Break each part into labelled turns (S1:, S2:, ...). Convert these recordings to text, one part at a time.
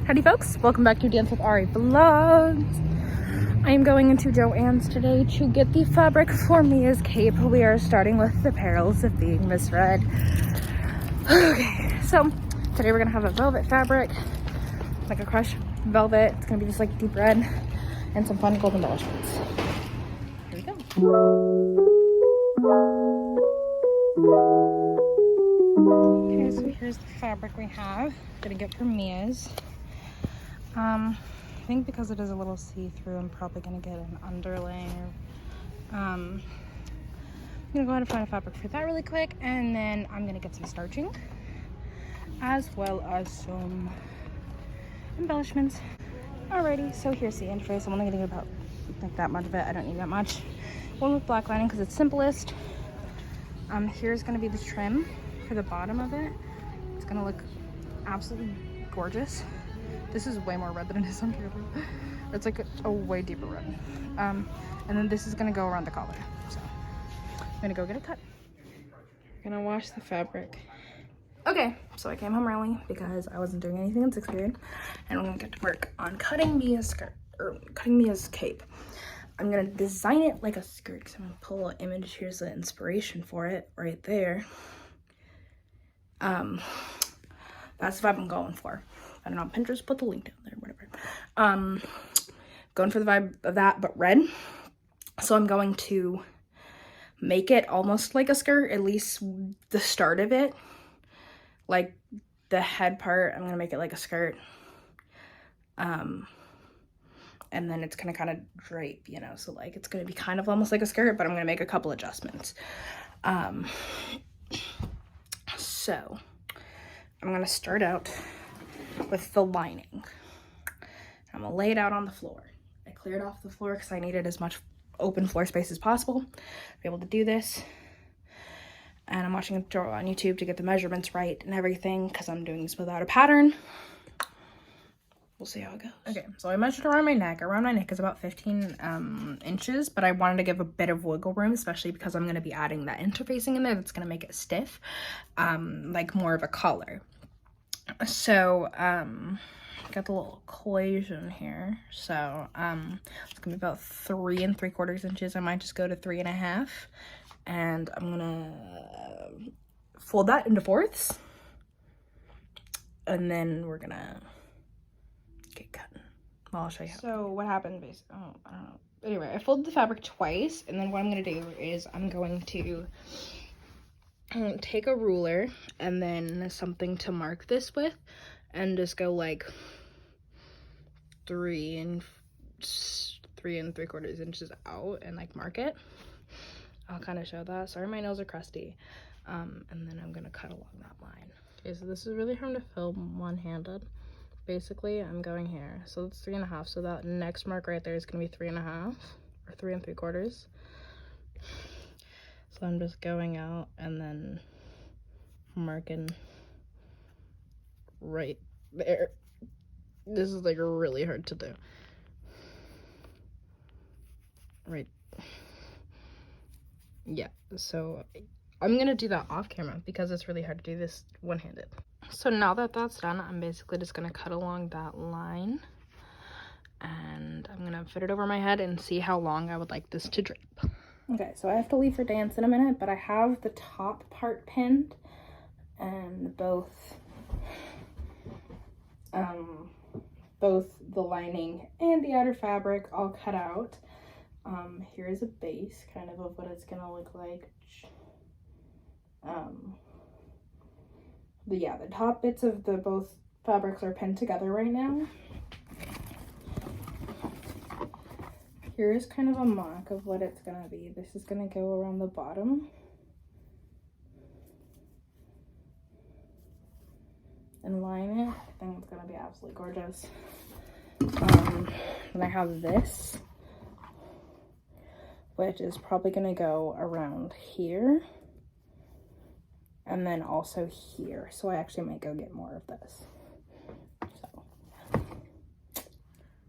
S1: Howdy folks, welcome back to Dance with Ari Vlogs. I am going into Joann's today to get the fabric for Mia's cape. We are starting with the Perils of being misread. Okay, so today we're gonna have a velvet fabric, like a crushed velvet. It's gonna be just like deep red and some fun gold embellishments. Here we go. Okay, so here's the fabric we have. Gonna get from Mia's. I think because it is a little see-through, I'm probably gonna get an underlay. I'm gonna go ahead and find a fabric for that really quick, and then I'm gonna get some starching as well as some embellishments. Alrighty, so here's the interface. I'm only gonna get about like that much of it. I don't need that much. One with black lining because it's simplest. Here's gonna be the trim for the bottom of it. It's gonna look absolutely gorgeous. This is way more red than it is on camera. It's like a way deeper red. And then this is gonna go around the collar. So I'm gonna go get it cut. Gonna wash the fabric. Okay, so I came home early because I wasn't doing anything in 6th period, and I'm gonna get to work on cutting Mia's skirt, or cutting Mia's cape. I'm gonna design it like a skirt because I'm gonna pull an image. Here's the inspiration for it right there. That's the vibe I'm going for. I don't know, Pinterest, put the link down there, whatever. Going for the vibe of that, but red. So I'm going to make it almost like a skirt, at least the start of it. Like the head part, I'm gonna make it like a skirt. And then it's gonna kind of drape, you know, so like it's gonna be kind of almost like a skirt, but I'm gonna make a couple adjustments. So I'm gonna start out with the lining. I'm gonna lay it out on the floor. I cleared off the floor because I needed as much open floor space as possible to be able to do this. And I'm watching a tutorial on YouTube to get the measurements right and everything because I'm doing this without a pattern. We'll see how it goes. Okay, so I measured around my neck. Around my neck is about 15 inches, but I wanted to give a bit of wiggle room, especially because I'm gonna be adding that interfacing in there that's gonna make it stiff, like more of a collar. So, got the little equation here. So, it's gonna be about 3 3/4 inches. I might just go to 3.5, and I'm gonna fold that into fourths, and then we're gonna get cutting. Well, I'll show you how. So what happened basically, I don't know. Anyway, I folded the fabric twice, and then what I'm gonna do is I'm going to take a ruler and then something to mark this with, and just go like 3 3/4 inches out and like mark it. I'll kind of show that. Sorry, my nails are crusty. And then I'm gonna cut along that line. Okay, so this is really hard to film one-handed. Basically, I'm going here, so it's 3.5. So that next mark right there is gonna be 3.5 or 3 3/4. So I'm just going out and then marking right there. This is like really hard to do. Right. Yeah, so I'm gonna do that off camera because it's really hard to do this one-handed. So now that that's done, I'm basically just gonna cut along that line, and I'm gonna fit it over my head and see how long I would like this to drape. Okay, so I have to leave for dance in a minute, but I have the top part pinned and both the lining and the outer fabric all cut out. Here's a base kind of what it's gonna look like. The top bits of the both fabrics are pinned together right now. Here's kind of a mock of what it's gonna be. This is gonna go around the bottom. And line it. I think it's gonna be absolutely gorgeous. And I have this, which is probably gonna go around here. And then also here. So I actually might go get more of this.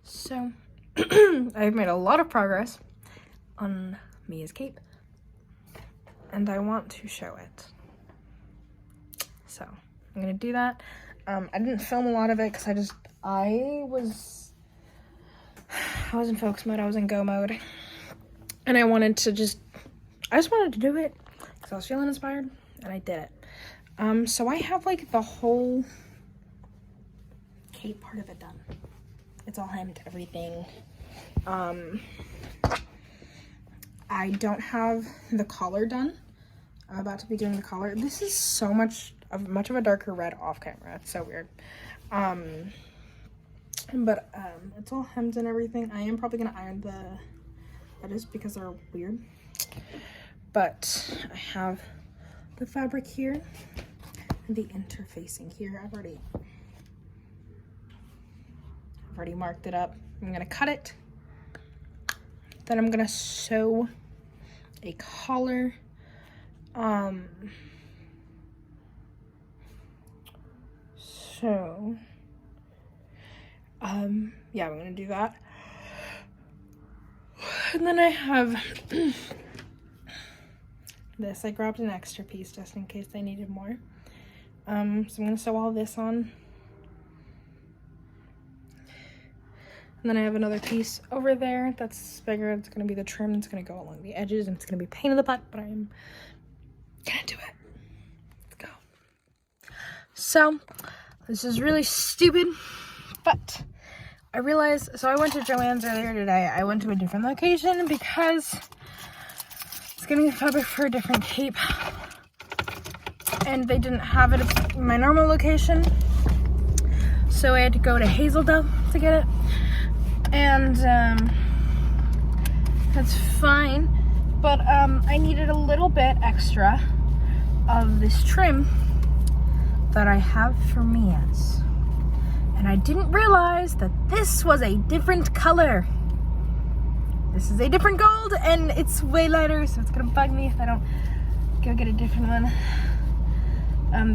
S1: So I've made a lot of progress on Mia's cape, and I want to show it. So I'm gonna do that. I didn't film a lot of it because I was in focus mode, I was in go mode, and I just wanted to do it because I was feeling inspired, and I did it. So I have like the whole cape part of it done. It's all hemmed, everything. I don't have the collar done. I'm about to be doing the collar. This is so much of a darker red off camera. It's so weird. But it's all hemmed and everything. I am probably gonna iron the edges because they're weird. But I have the fabric here and the interfacing here. I've already marked it up. I'm gonna cut it. Then I'm gonna sew a collar. Yeah, I'm gonna do that. And then I have this. I grabbed an extra piece just in case I needed more. So I'm gonna sew all this on. And then I have another piece over there that's bigger. It's gonna be the trim. It's gonna go along the edges and it's gonna be a pain in the butt, but I'm gonna do it. Let's go. So this is really stupid, but I realized, so I went to Joann's earlier today. I went to a different location because it's getting fabric for a different cape. And they didn't have it at my normal location. So I had to go to Hazeldale to get it. And that's fine. But I needed a little bit extra of this trim that I have for Mia's. And I didn't realize that this was a different color. This is a different gold and it's way lighter, so it's gonna bug me if I don't go get a different one.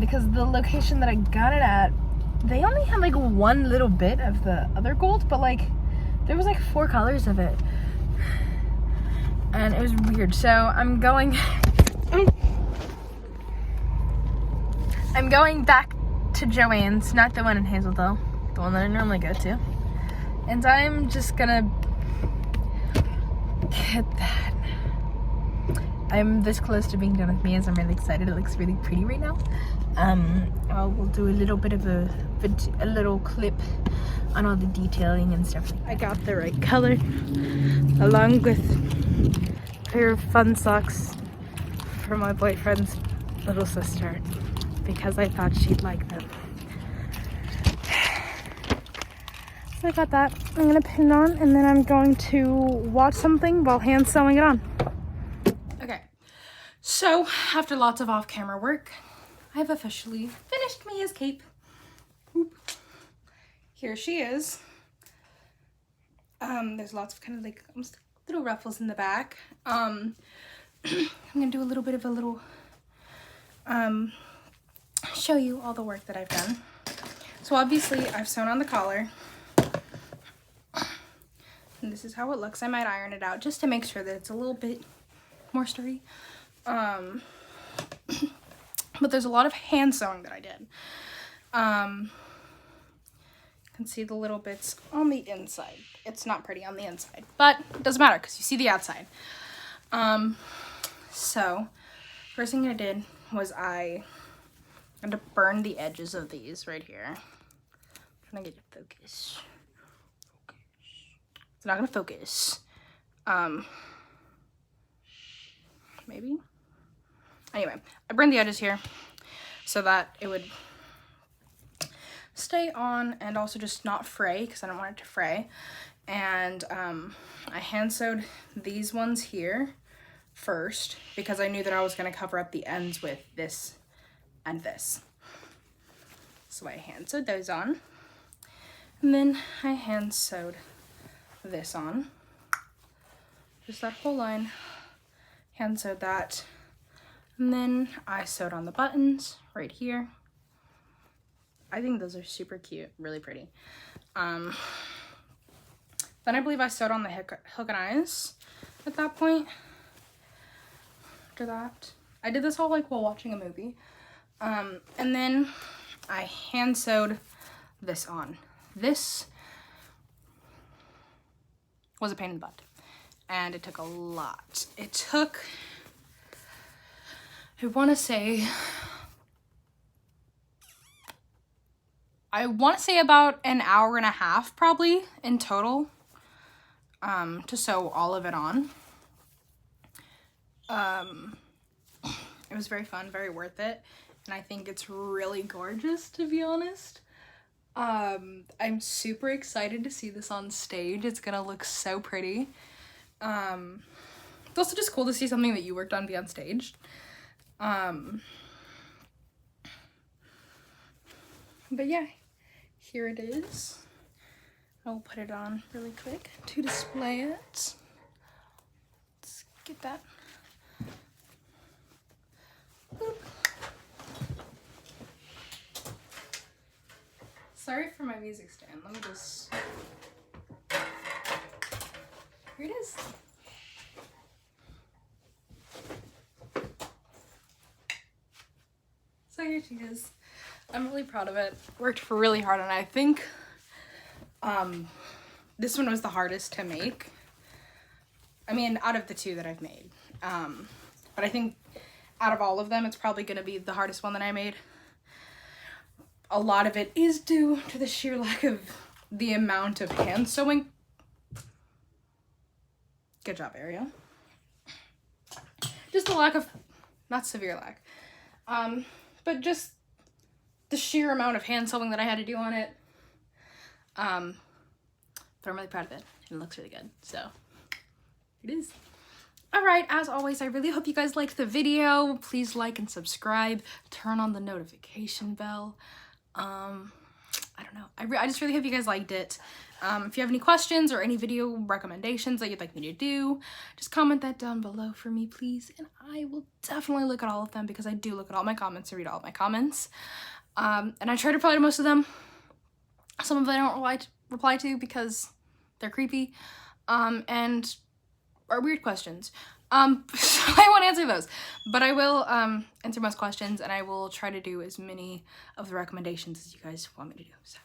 S1: Because the location that I got it at, they only had like one little bit of the other gold, but like there was like 4 colors of it. And it was weird. So I'm going back to Joann's, not the one in Hazeldale, the one that I normally go to. And I'm just gonna get that. I'm this close to being done with Mia's. I'm really excited. It looks really pretty right now. We'll do a little bit of a little clip on all the detailing and stuff like that. I got the right color along with a pair of fun socks for my boyfriend's little sister because I thought she'd like them. So I got that. I'm gonna pin it on and then I'm going to watch something while hand sewing it on. Okay, so after lots of off-camera work, I've officially finished Mia's cape. Oop. Here she is. There's lots of kind of like almost little ruffles in the back. I'm gonna do a little bit of a little show you all the work that I've done. So obviously I've sewn on the collar. And this is how it looks. I might iron it out just to make sure that it's a little bit more sturdy. But there's a lot of hand sewing that I did. You can see the little bits on the inside. It's not pretty on the inside, but it doesn't matter because you see the outside. So first thing I did was I had to burn the edges of these right here. I'm trying to get it focus. It's not gonna focus. Maybe. Anyway, I burned the edges here so that it would stay on and also just not fray because I don't want it to fray. And I hand sewed these ones here first because I knew that I was gonna cover up the ends with this and this. So I hand sewed those on. And then I hand sewed this on. Just that whole line. Hand sewed that. And then I sewed on the buttons right here. I think those are super cute, really pretty. Then I believe I sewed on the hook and eyes at that point. After that, I did this all like while watching a movie. And then I hand sewed this on. This was a pain in the butt, and it took a lot. It took, I want to say about an hour and a half probably in total to sew all of it on. It was very fun, very worth it, and I think it's really gorgeous, to be honest. I'm super excited to see this on stage. It's gonna look so pretty. It's also just cool to see something that you worked on be on stage. But yeah, here it is. I'll put it on really quick to display it. Let's get that. Boop. Sorry for my music stand. Let me just... Here it is. So here she is. I'm really proud of it. Worked really hard on it. I think this one was the hardest to make. I mean, out of the two that I've made. But I think out of all of them, it's probably going to be the hardest one that I made. A lot of it is due to the sheer lack of the amount of hand sewing. Good job, Ariel. Just the lack of, not severe lack, but just the sheer amount of hand sewing that I had to do on it. But I'm really proud of it. It looks really good, so it is. All right, as always, I really hope you guys liked the video. Please like and subscribe. Turn on the notification bell. I don't know. I just really hope you guys liked it. If you have any questions or any video recommendations that you'd like me to do, just comment that down below for me, please. And I will definitely look at all of them because I do look at all my comments and read all of my comments. And I try to reply to most of them. Some of them I don't reply to because they're creepy and are weird questions. So I won't answer those, but I will answer most questions, and I will try to do as many of the recommendations as you guys want me to do. So